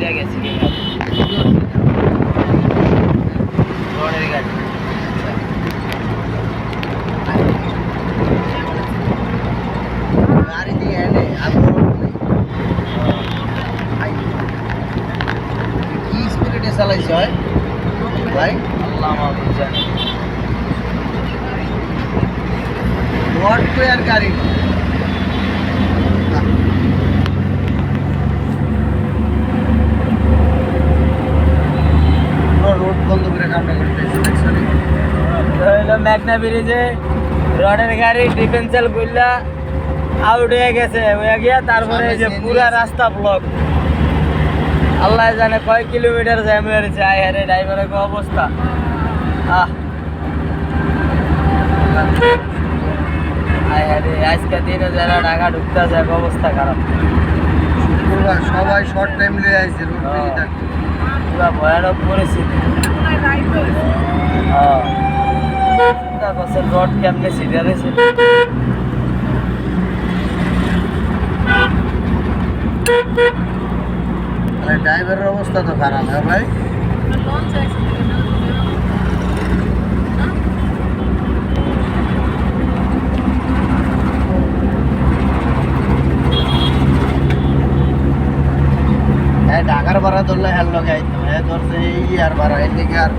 উঠে গেছি রোডের গাড়ি গাড়ি দিয়ে এনে আমি কি স্পিডে চালাইছে হয় ভাই আল্লাহ মাহবুব জানে রোড আর গাড়ি রোড বন্ধ করে কামটা করতেছে দেখছেন হইলো মেঘনা ব্রিজে রোডের গাড়ি ডিফেন্সিয়াল গুলা আউট হয়ে গেছে হয়ে গিয়া তারপরে এই যে পুরা রাস্তা ব্লক আল্লাহ জানে কয় কিলোমিটার জ্যাম হয়েছে আয় হারে ড্রাইভারের কি অবস্থা আয় হারে আজকে দিনে যারা ঢাকা ঢুকতেছে এক অবস্থা খারাপ শুক্রবার সবাই শর্ট টাইম লিয়ে আইছে রোড ফ্রি থাকতে পুরা ভয়ানক পরিস্থিতি চিন্তা করছেন রোড কেমনে সিরিয়া রয়েছে ড্রাইভারের অবস্থা তো খারাপ হ্যাঁ ভাই হ্যাঁ ঢাকার ভাড়া ধরলে হেল লগে আইতো হ্যাঁ ধরছে এই আর ভাড়া এদিকে আর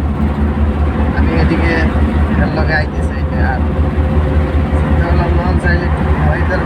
আমি এদিকে হেল লগে আইতেছে আর লঞ্চ আইলে ভাইদের